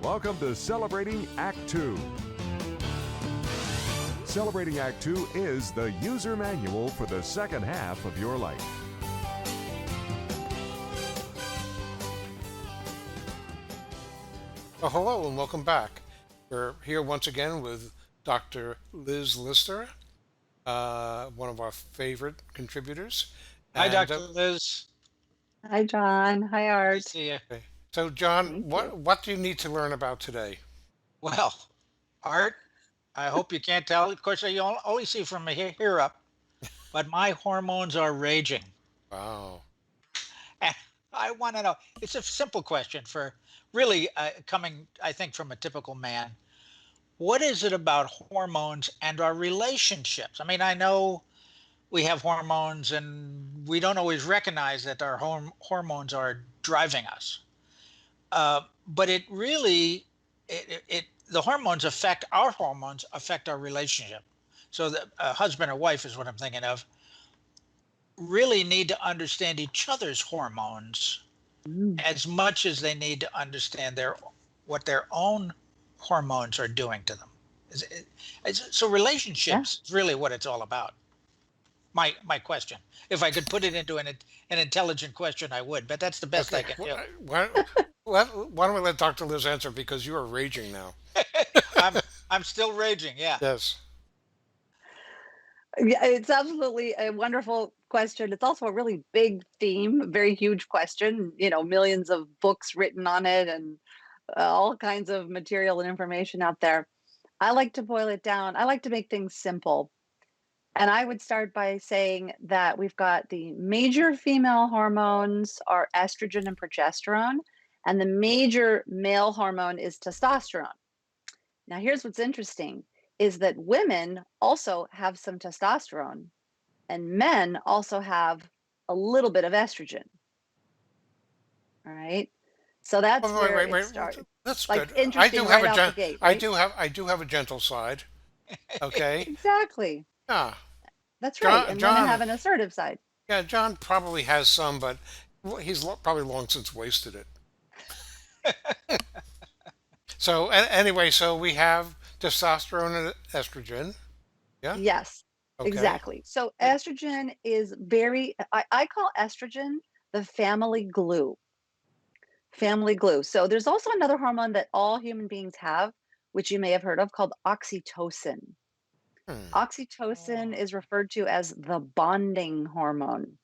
Welcome to Celebrating Act 2. Celebrating Act 2 is the user manual for the second half of your life. Well, hello and welcome back. We're here once again with Dr. Liz Lister, one of our favorite contributors. Hi, And Dr. Liz. Hi, John. Hi, Good to Art. see you. okay. So, John, Thank you. what do you need to learn about today? Well, Art, I hope you can't tell. Of course, you only see from here up, but my hormones are raging. Wow. And I want to know, it's a simple question for really coming, I think, from a typical man. What is it about hormones and our relationships? I mean, I know we have hormones and we don't always recognize that our hormones are driving us. But it really the hormones affect our relationship. So the husband or wife is what I'm thinking of, really need to understand each other's hormones Mm. as much as they need to understand what their own hormones are doing to them. So Yeah. relationships is really what it's all about. My question, if I could put it into an intelligent question, I would, but that's the best I Okay. can do. Why don't we let Dr. Liz answer because you are raging now? I'm I'm still raging. Yeah. Yes. Yeah, it's absolutely a wonderful question. It's also a really big theme, a very huge question, millions of books written on it and all kinds of material and information out there. I like to boil it down. I like to make things simple. And I would start by saying that we've got the major female hormones are estrogen and progesterone, and the major male hormone is testosterone. Now, here's what's interesting is that women also have some testosterone and men also have a little bit of estrogen. All right. So that's Oh, wait, where wait, it wait. starts. That's Like good. interesting right out the gate, right? I do have a gentle side. Okay. Exactly. Yeah. That's right. John, And women John, have an assertive side. yeah, John probably has some, but he's probably long since wasted it. So anyway, so we have testosterone and estrogen. Yeah. Yes, Okay. exactly. So estrogen is I call estrogen the family glue. Family glue. So there's also another hormone that all human beings have, which you may have heard of, called oxytocin. Hmm. Oxytocin Oh. is referred to as the bonding hormone.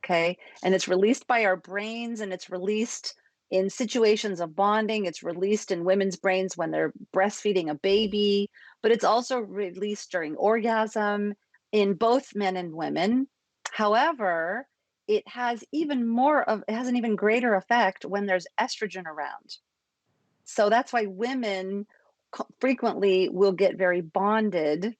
Okay. And it's released by our brains and it's released in situations of bonding. It's released in women's brains when they're breastfeeding a baby, but it's also released during orgasm in both men and women. However, it has an even greater effect when there's estrogen around. So that's why women frequently will get very bonded,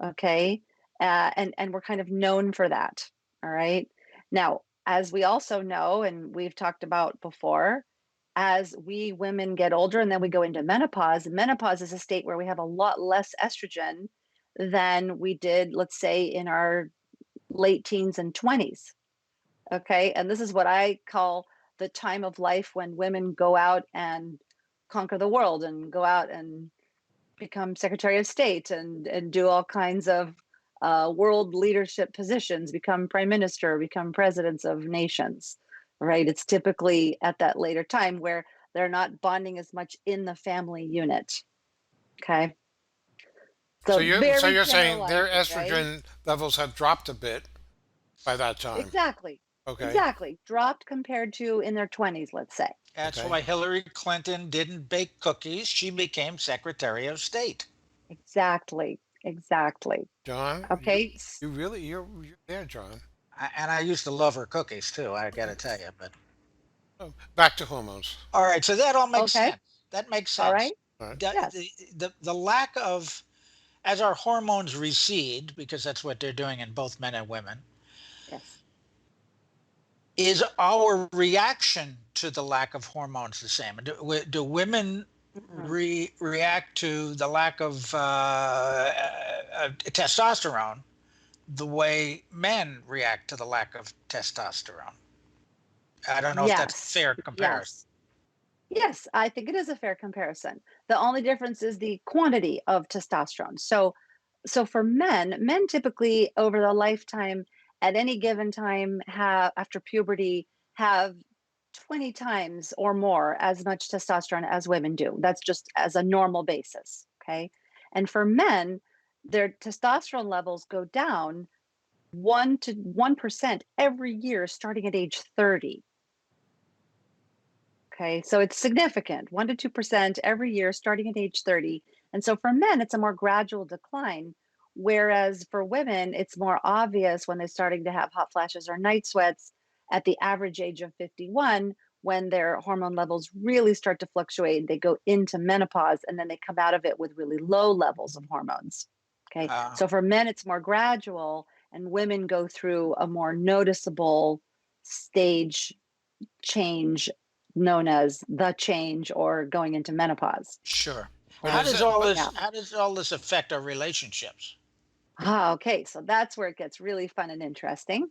okay? And we're kind of known for that, all right? Now, as we also know, and we've talked about before, as we women get older and then we go into menopause is a state where we have a lot less estrogen than we did, let's say, in our late teens and 20s. Okay. And this is what I call the time of life when women go out and conquer the world and go out and become Secretary of State and do all kinds of world leadership positions, become prime minister, become presidents of nations, right? It's typically at that later time where they're not bonding as much in the family unit. Okay. So So very you're saying their generalizing, right? estrogen levels have dropped a bit by that time. Exactly. Okay. Exactly. Dropped compared to in their 20s, let's say. That's Okay. why Hillary Clinton didn't bake cookies. She became Secretary of State. Exactly. Exactly. John, Okay. you're there, John. And I used to love her cookies too, I got to tell you. But Oh, back to hormones. all right, so that all makes Okay. sense. That makes All sense. right. All right. The, Yes. the lack of, as our hormones recede, because that's what they're doing in both men and women, Yes. is our reaction to the lack of hormones the same? Do women Mm. react to the lack of testosterone the way men react to the lack of testosterone? I don't know if that's a Yes. fair comparison. Yes. Yes, I think it is a fair comparison. The only difference is the quantity of testosterone. So for men, men typically over the lifetime at any given time have after puberty have 20 times or more as much testosterone as women do. That's just as a normal basis, okay? And for men, their testosterone levels go down 1 to 1% every year starting at age 30. Okay, so it's significant, 1 to 2% every year starting at age 30. And so for men, it's a more gradual decline. Whereas for women, it's more obvious when they're starting to have hot flashes or night sweats at the average age of 51, when their hormone levels really start to fluctuate. They go into menopause and then they come out of it with really low levels of hormones. Okay, Uh, so for men, it's more gradual, and women go through a more noticeable stage change known as the change or going into menopause. sure. But How is does it? all But Yeah. this how does all this affect our relationships? Okay. So that's where it gets really fun and interesting.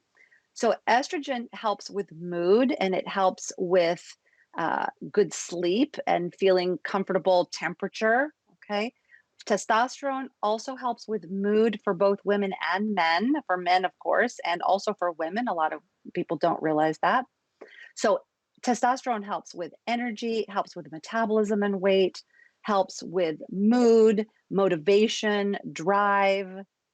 So estrogen helps with mood and it helps with good sleep and feeling comfortable temperature. Okay. Testosterone also helps with mood for both women and men, for men, of course, and also for women. A lot of people don't realize that. So testosterone helps with energy, helps with metabolism and weight, helps with mood, motivation, drive,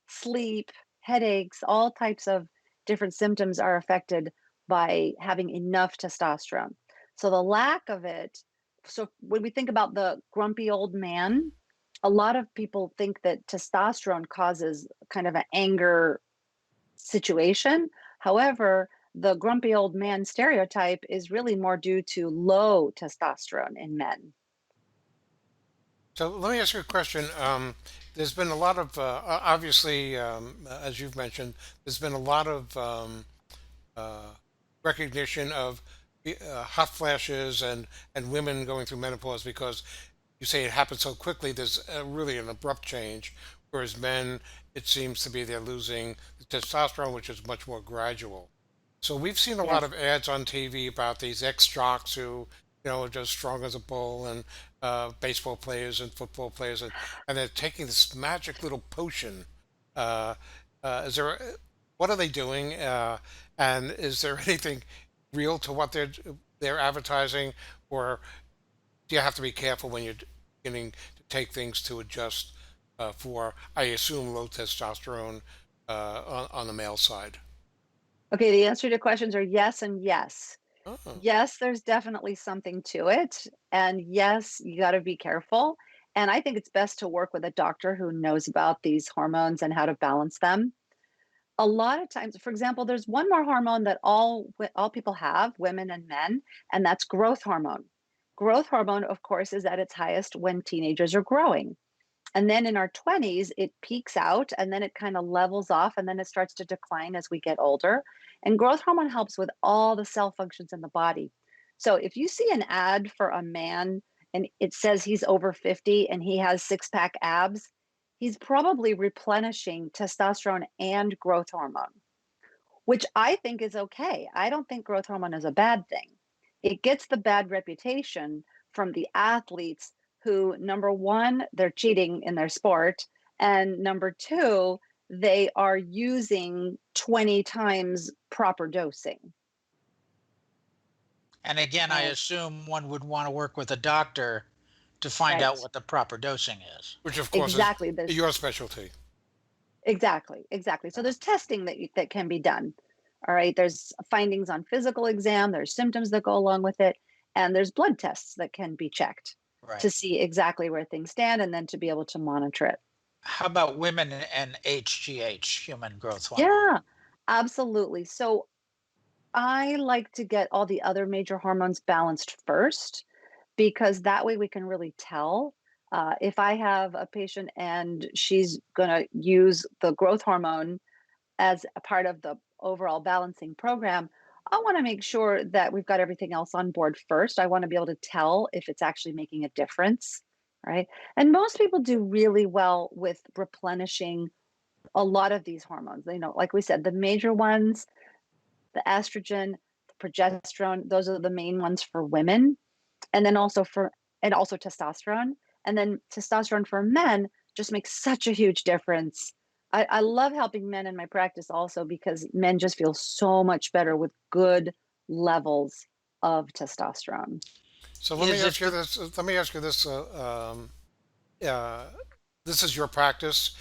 sleep, headaches, all types of different symptoms are affected by having enough testosterone. So the lack of it, so when we think about the grumpy old man, a lot of people think that testosterone causes kind of an anger situation. However, the grumpy old man stereotype is really more due to low testosterone in men. so let me ask you a question. There's been a lot of obviously, as you've mentioned, there's been a lot of uh, recognition of hot flashes and women going through menopause because you say it happens so quickly. There's really an abrupt change, whereas men, it seems to be they're losing the testosterone, which is much more gradual. So we've seen a lot Yes. of ads on TV about these ex jocks who, are just strong as a bull, and baseball players and football players, and they're taking this magic little potion. Uh, is there, what are they doing? And is there anything real to what they're advertising, or do you have to be careful when you're beginning to take things to adjust for, I assume, low testosterone on the male side? Okay, the answer to questions are yes and yes. Oh. Yes, there's definitely something to it. And yes, you got to be careful. And I think it's best to work with a doctor who knows about these hormones and how to balance them. A lot of times, for example, there's one more hormone that all people have, women and men, and that's growth hormone. Growth hormone, of course, is at its highest when teenagers are growing. And then in our 20s, it peaks out and then it kind of levels off and then it starts to decline as we get older. And growth hormone helps with all the cell functions in the body. So if you see an ad for a man and it says he's over 50 and he has six-pack abs, he's probably replenishing testosterone and growth hormone, which I think is okay. I don't think growth hormone is a bad thing. It gets the bad reputation from the athletes who, number one, they're cheating in their sport. And number two, they are using 20 times proper dosing. And again, I Okay. assume one would want to work with a doctor to find out Right. what the proper dosing is. Which, of course, is Exactly. There's your specialty. exactly. So there's testing that can be done. All right. There's findings on physical exam, there's symptoms that go along with it, and there's blood tests that can be checked to Right. see exactly where things stand and then to be able to monitor it. How about women and HGH, human growth hormone? Yeah, absolutely. So I like to get all the other major hormones balanced first because that way we can really tell. If I have a patient and she's going to use the growth hormone as a part of the overall balancing program, I want to make sure that we've got everything else on board first. I want to be able to tell if it's actually making a difference, right? And most people do really well with replenishing a lot of these hormones. Like we said, the major ones, the estrogen, the progesterone, those are the main ones for women. And then also testosterone. And then testosterone for men just makes such a huge difference. I love helping men in my practice also because men just feel so much better with good levels of testosterone. So let me Is it ask you for this. Let me ask you this. Uh, this is your practice.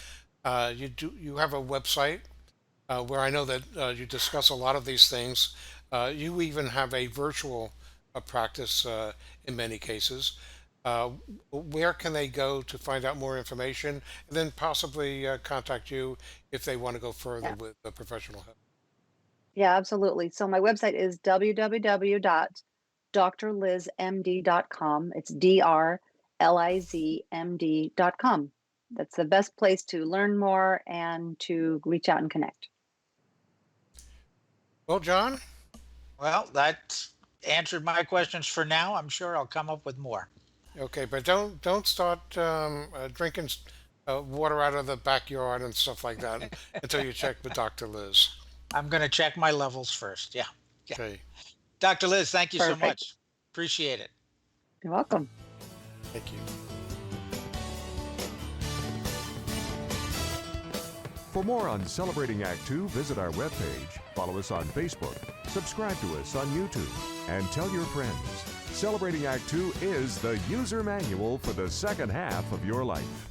You have a website where I know that you discuss a lot of these things. You even have a virtual practice in many cases. Uh, where can they go to find out more information, and then possibly contact you if they want to go further Yeah. with the professional help? Yeah, absolutely. So my website is www.drlizmd.com. It's DrLizMD.com. That's the best place to learn more and to reach out and connect. Well, John. well, that answered my questions for now. I'm sure I'll come up with more. Okay, but don't start drinking water out of the backyard and stuff like that until you check with Dr. Liz. I'm going to check my levels first. Yeah. Yeah. Okay, Dr. Liz, thank you so Perfect. much. Appreciate it. You're welcome. thank you. For more on Celebrating Act Two, visit our webpage, follow us on Facebook, subscribe to us on YouTube, and tell your friends. Celebrating Act Two is the user manual for the second half of your life.